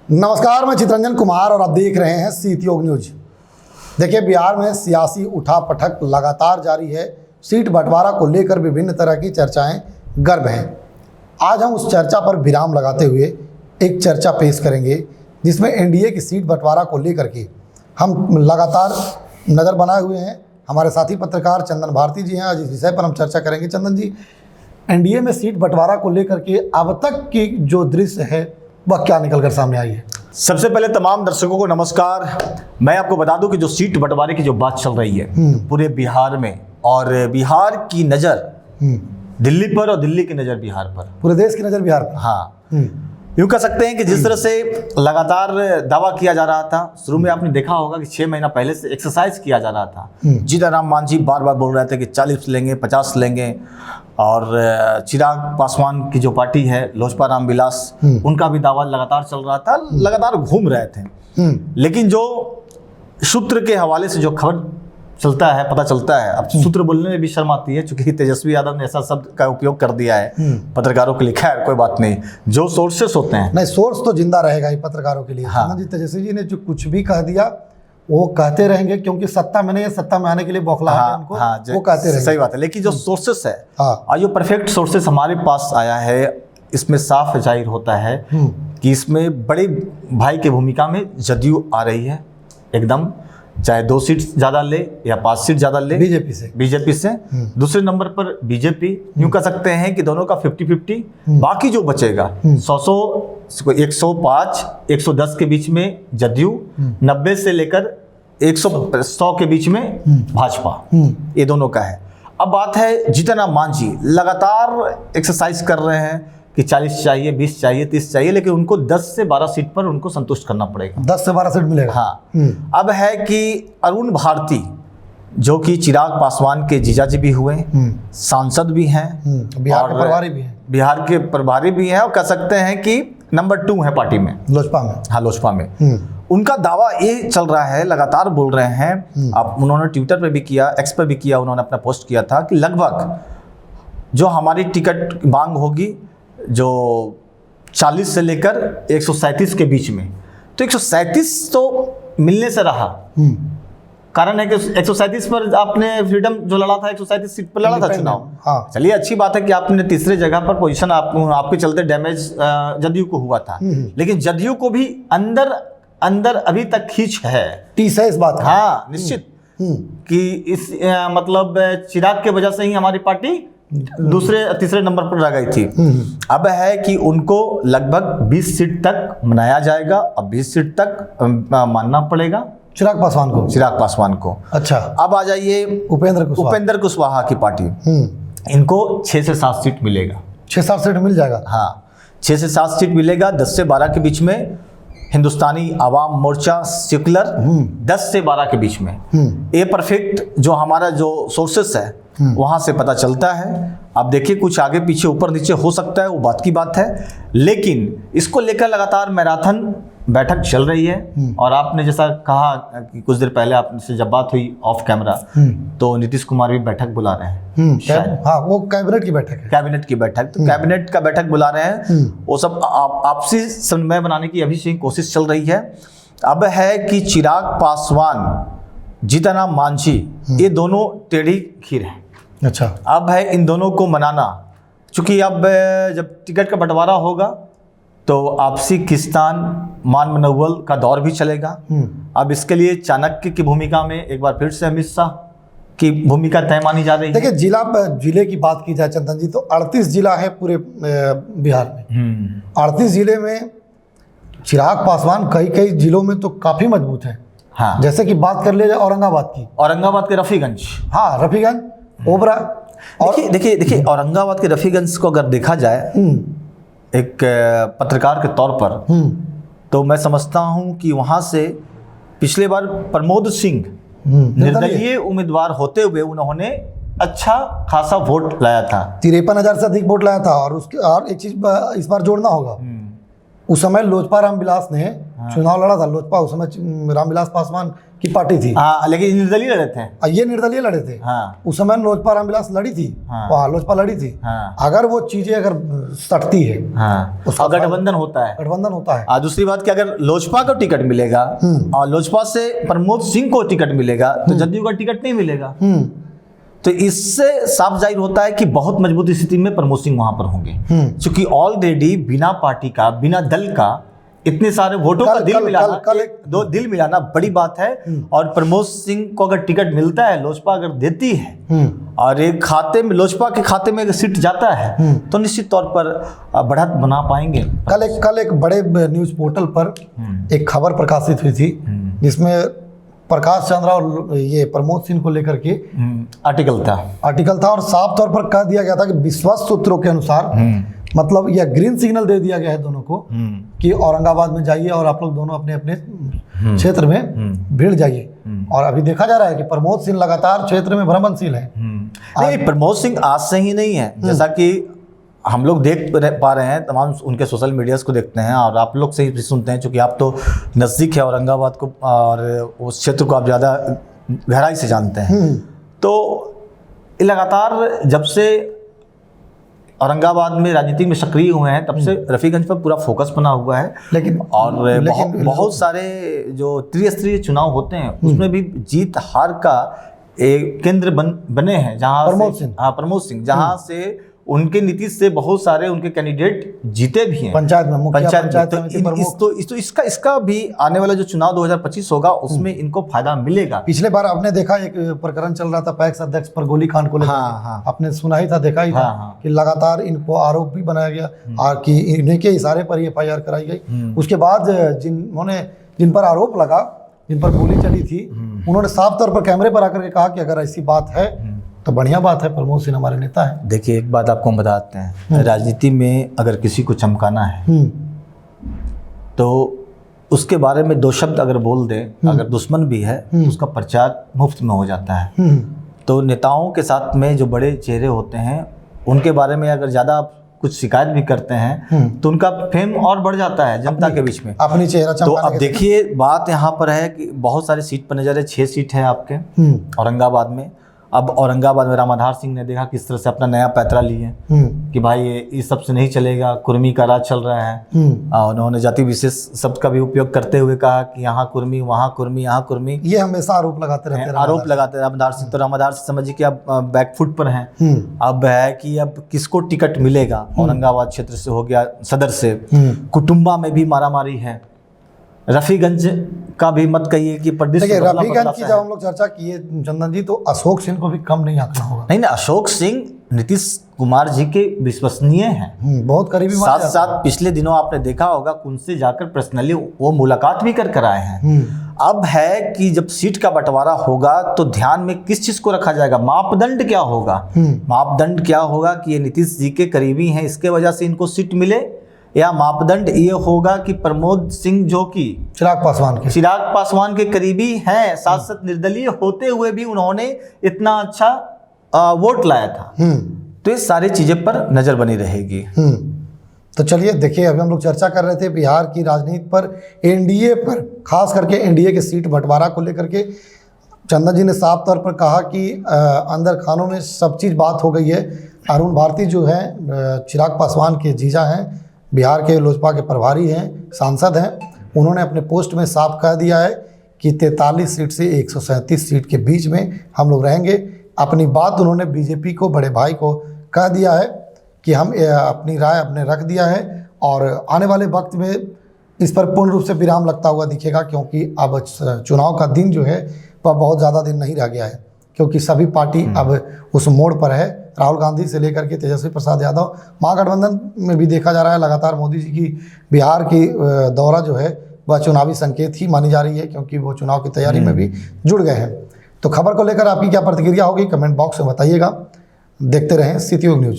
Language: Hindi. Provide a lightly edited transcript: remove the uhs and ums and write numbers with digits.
नमस्कार, मैं चितरंजन कुमार और आप देख रहे हैं सीतयोग न्यूज। देखिए, बिहार में सियासी उठापटक लगातार जारी है। सीट बंटवारा को लेकर विभिन्न तरह की चर्चाएं गर्म हैं। आज हम उस चर्चा पर विराम लगाते हुए एक चर्चा पेश करेंगे जिसमें एनडीए की सीट बंटवारा को लेकर के हम लगातार नज़र बनाए हुए हैं। हमारे साथी पत्रकार चंदन भारती जी हैं। आज इस विषय पर हम चर्चा करेंगे। चंदन जी, एनडीए में सीट बंटवारा को लेकर के अब तक की जो दृश्य है वह क्या निकल कर सामने आई है? सबसे पहले तमाम दर्शकों को नमस्कार। मैं आपको बता दूं कि जो सीट बंटवारे की जो बात चल रही है पूरे बिहार में, और बिहार की नज़र दिल्ली पर और दिल्ली की नज़र बिहार पर, पूरे देश की नज़र बिहार पर। हाँ, यूँ कह सकते हैं कि जिस तरह से लगातार दावा किया जा रहा था। शुरू में आपने देखा होगा कि 6 महीना पहले से एक्सरसाइज किया जा रहा था। जीतन राम मांझी बार बार बोल रहे थे कि 40 लेंगे, 50 लेंगे। और चिराग पासवान की जो पार्टी है लोजपा रामविलास, उनका भी दावा लगातार चल रहा था, लगातार घूम रहे थे। लेकिन जो सूत्र के हवाले से जो खबर चलता है, पता चलता है, अब सूत्र बोलने में भी शर्म आती है क्योंकि तेजस्वी यादव ने ऐसा शब्द का उपयोग कर दिया है पत्रकारों के लिए। खैर कोई बात नहीं, जो सोर्सेस होते हैं, नहीं, सोर्स तो जिंदा रहेगा ही पत्रकारों के लिए। हाँ। जी, तेजस्वी जी ने जो कुछ भी कह दिया वो कहते रहेंगे क्योंकि सत्ता में नहीं है, सत्ता में आने के लिए बौखलाहट है उनको। वो कहते रहेंगे। सही बात है। लेकिन जो सोर्सेस है, हाँ, और जो परफेक्ट सोर्सेस हमारे पास आया है, इसमें साफ जाहिर होता है कि इसमें बड़े भाई की भूमिका में जदयू आ रही है एकदम, चाहे 2 सीट ज़्यादा ले या 5 सीट ज़्यादा ले बीजेपी से। दूसरे नंबर पर बीजेपी, यूँ कह सकते हैं कि दोनों का 50-50। बाकी जो बचेगा 105, 110 के बीच में जदयू, 90 से लेकर 100 के बीच में भाजपा, ये दोनों का है। अब बात है जीतन राम मांझी लगातार एक्सरसाइज कर रहे हैं कि 40 चाहिए, 20 चाहिए, 30 चाहिए, लेकिन उनको 10 से 12 सीट पर उनको संतुष्ट करना पड़ेगा। 10 से 12 सीट मिलेगा। हाँ। अब है कि अरुण भारती, जो कि चिराग पासवान के जीजाजी भी हुए, सांसद भी हैं, बिहार के प्रभारी भी हैं, बिहार के प्रभारी भी हैं, और कह सकते हैं कि नंबर 2 है पार्टी में, लोजपा में। हाँ, लोजपा में। उनका दावा ये चल रहा है, लगातार बोल रहे हैं। अब उन्होंने ट्विटर पे भी किया, एक्स पे भी किया, उन्होंने अपना पोस्ट किया था कि लगभग जो हमारी टिकट मांग होगी जो 40 से लेकर 137 के बीच में, तो 137 तो मिलने से रहा। कारण है कि 137 पर आपने फ्रीडम जो लड़ा था, 137 सीट पर लड़ा था चुनाव। हाँ। चलिए, अच्छी बात है कि आपने तीसरे जगह पर पोजीशन आपके चलते डैमेज जदयू को हुआ था। लेकिन जदयू को भी अंदर अभी तक खींच है, टीस है इस बात का। हाँ, निश्चित कि इस मतलब चिराग के वजह से ही हमारी पार्टी तीसरे नंबर पर रह गई थी। अब है कि उनको लगभग 20 सीट तक मनाया जाएगा। अब 20 सीट तक मानना पड़ेगा चिराग पासवान को। अच्छा, अब आ जाइए उपेंद्र कुशवाहा की पार्टी। इनको 6 से 7 सीट मिलेगा। 6-7 सीट मिल जाएगा। हाँ, 6 से 7 सीट मिलेगा। 10 से 12 के बीच में हिंदुस्तानी आवाम मोर्चा सेक्युलर, 10 से 12 के बीच में। ये परफेक्ट जो हमारा जो सोर्सेस है वहां से पता चलता है। अब देखिए, कुछ आगे पीछे ऊपर नीचे हो सकता है, वो बात की बात है। लेकिन इसको लेकर लगातार मैराथन बैठक चल रही है। और आपने जैसा कहा कि कुछ देर पहले आपसे जब बात हुई ऑफ कैमरा, तो नीतीश कुमार भी बैठक बुला रहे हैं शायद। हाँ, वो कैबिनेट की बैठक है। कैबिनेट की बैठक, तो कैबिनेट का बैठक बुला रहे हैं। वो सब आपसी समन्वय बनाने की अभी से कोशिश चल रही है। अब है कि चिराग पासवान, जीतन राम मांझी, ये दोनों टेढ़ी खीर हैं। अच्छा, अब है इन दोनों को मनाना, चूंकि अब जब टिकट का बंटवारा होगा तो आपसी खिस्तान, मान मनौवल का दौर भी चलेगा। अब इसके लिए चाणक्य की भूमिका में एक बार फिर से अमित शाह की भूमिका तय मानी जा रही है। देखिए, जिले की बात की जाए चंदन जी, तो 38 जिला है पूरे बिहार में। 38 जिले में चिराग पासवान कई जिलों में तो काफी मजबूत है। हाँ, जैसे कि बात कर ले जाए औरंगाबाद के रफीगंज। हाँ, रफीगंज, ओबरा। और देखिए औरंगाबाद के रफीगंज को अगर देखा जाए एक पत्रकार के तौर पर, तो मैं समझता हूं कि वहां से पिछले बार प्रमोद सिंह निर्दलीय उम्मीदवार होते हुए उन्होंने अच्छा खासा वोट लाया था। 53,000 से अधिक वोट लाया था। और एक चीज इस बार जोड़ना होगा, उस समय लोजपा रामविलास ने चुनाव लड़ा था लोजपा, उस समय रामविलास पासवान की पार्टी थी। हाँ, लेकिन निर्दलीय लड़े थे। ये निर्दलीय लड़े थे। हाँ, उस समय लोजपा रामविलास लड़ी थी। हाँ। वहाँ लोजपा लड़ी थी। हाँ, अगर वो चीजें अगर सटती है, हाँ, उसका और गठबंधन होता है। गठबंधन होता है। दूसरी बात कि अगर लोजपा को टिकट मिलेगा और लोजपा से प्रमोद सिंह को टिकट मिलेगा तो जदयू का टिकट नहीं मिलेगा। तो इससे साफ जाहिर होता है कि बहुत मजबूत स्थिति में प्रमोद सिंह वहां पर होंगे, क्योंकि ऑलरेडी बिना पार्टी का, बिना दल का इतने सारे वोटों का दिल मिलाना, दो दिल मिलाना बड़ी बात है। और प्रमोद सिंह को अगर टिकट मिलता है, लोजपा अगर देती है और एक खाते में, लोजपा के खाते में अगर सीट जाता है तो निश्चित तौर पर बढ़त बना पाएंगे। कल एक बड़े न्यूज पोर्टल पर एक खबर प्रकाशित हुई थी जिसमें प्रकाश चंद्रा और ये प्रमोद सिंह को लेकर के आर्टिकल था और साफ तौर पर कह दिया गया था कि विश्वस्त सूत्रों के अनुसार मतलब यह ग्रीन सिग्नल दे दिया गया है दोनों को कि औरंगाबाद में जाइए और आप लोग दोनों अपने अपने क्षेत्र में भीड़ जाइए। और अभी देखा जा रहा है कि प्रमोद सिंह लगातार क्षेत्र में भ्रमणशील है। नहीं, प्रमोद सिंह आज से ही नहीं है, जैसा कि हम लोग देख पा रहे हैं, तमाम उनके सोशल मीडियाज को देखते हैं और आप लोग से ही सुनते हैं, क्योंकि आप तो नज़दीक है औरंगाबाद को और उस क्षेत्र को आप ज़्यादा गहराई से जानते हैं। तो लगातार जब से औरंगाबाद में राजनीति में सक्रिय हुए हैं तब से रफीगंज पर पूरा फोकस बना हुआ है। लेकिन बहुत सारे जो त्रिस्तरीय चुनाव होते हैं उसमें भी जीत हार का एक केंद्र बने हैं, जहाँ प्रमोद सिंह जहाँ से उनके नीति से बहुत सारे उनके कैंडिडेट जीते भी हैं पंचायत में। तो इसका भी आने वाला जो चुनाव 2025 होगा उसमें इनको फायदा मिलेगा। पिछले बार आपने देखा एक प्रकरण चल रहा था पैक्स अध्यक्ष पर गोली कांड को लेकर। हाँ। आपने सुना ही था, देखा ही था कि लगातार इनको आरोप भी बनाया गया और कि इन्हीं के इशारे पर FIR कराई गई। उसके बाद जिन पर आरोप लगा, जिन पर गोली चली थी, उन्होंने साफ तौर पर कैमरे पर आकर के कहा कि अगर ऐसी बात है तो बढ़िया बात है, प्रमोद सिंह हमारे नेता है। देखिए, एक बात आपको हम बताते हैं, राजनीति में अगर किसी को चमकाना है तो उसके बारे में दो शब्द अगर बोल दे, अगर दुश्मन भी है तो उसका प्रचार मुफ्त में हो जाता है। तो नेताओं के साथ में जो बड़े चेहरे होते हैं उनके बारे में अगर ज़्यादा कुछ शिकायत भी करते हैं तो उनका फेम और बढ़ जाता है जनता के बीच में, अपनी चेहरा तो अब देखिए, बात यहाँ पर है कि बहुत सारी सीट पर नजर है, 6 सीट है आपके औरंगाबाद में। अब औरंगाबाद में रामाधार सिंह ने देखा किस तरह से अपना नया पैतरा लिए कि भाई ये इस सब से नहीं चलेगा, कुर्मी का राज चल रहा है। उन्होंने जाति विशेष शब्द का भी उपयोग करते हुए कहा कि यहाँ कुर्मी, वहाँ कुर्मी, यहाँ कुर्मी। ये हमेशा आरोप लगाते रहते हैं रामाधार सिंह। तो रामाधार सिंह समझिए कि अब बैकफुट पर हैं। अब है कि अब किसको टिकट मिलेगा, औरंगाबाद क्षेत्र से हो गया, सदर से, कुटुंबा में भी मारामारी है, रफीगंज का भी मत कहिए कि देखिए रफीगंज की जब हम लोग चर्चा किए चंदन जी, तो अशोक सिंह को भी कम नहीं आंकना होगा। नहीं, अशोक सिंह नीतीश कुमार जी के विश्वसनीय हैं, बहुत करीबी। साथ साथ पिछले दिनों आपने देखा होगा उनसे जाकर पर्सनली वो मुलाकात भी कर आए हैं। अब है कि जब सीट का बंटवारा होगा तो ध्यान में किस चीज को रखा जाएगा, मापदंड क्या होगा। मापदंड क्या होगा कि ये नीतीश जी के करीबी हैं, इसके वजह से इनको सीट मिले, या मापदंड ये होगा कि प्रमोद सिंह जो कि चिराग पासवान के करीबी हैं, साथ साथ निर्दलीय होते हुए भी उन्होंने इतना अच्छा वोट लाया था, तो ये सारी चीजें पर नजर बनी रहेगी। तो चलिए देखिए, अभी हम लोग चर्चा कर रहे थे बिहार की राजनीति पर, एनडीए पर, खास करके एनडीए के सीट बंटवारा को लेकर के। चंदन जी ने साफ तौर पर कहा कि अंदर खानों में सब चीज़ बात हो गई है। अरुण भारती जो है चिराग पासवान के जीजा हैं, बिहार के लोजपा के प्रभारी हैं, सांसद हैं, उन्होंने अपने पोस्ट में साफ कह दिया है कि 43 सीट से 137 सीट के बीच में हम लोग रहेंगे। अपनी बात उन्होंने बीजेपी को, बड़े भाई को कह दिया है कि हम अपनी राय अपने रख दिया है और आने वाले वक्त में इस पर पूर्ण रूप से विराम लगता हुआ दिखेगा, क्योंकि अब चुनाव का दिन जो है वह बहुत ज़्यादा दिन नहीं रह गया है, क्योंकि सभी पार्टी अब उस मोड़ पर है। राहुल गांधी से लेकर के तेजस्वी प्रसाद यादव, महागठबंधन में भी देखा जा रहा है लगातार मोदी जी की बिहार की दौरा जो है वह चुनावी संकेत ही मानी जा रही है, क्योंकि वो चुनाव की तैयारी में भी जुड़ गए हैं। तो खबर को लेकर आपकी क्या प्रतिक्रिया होगी, कमेंट बॉक्स में बताइएगा। देखते रहें सिटी न्यूज़।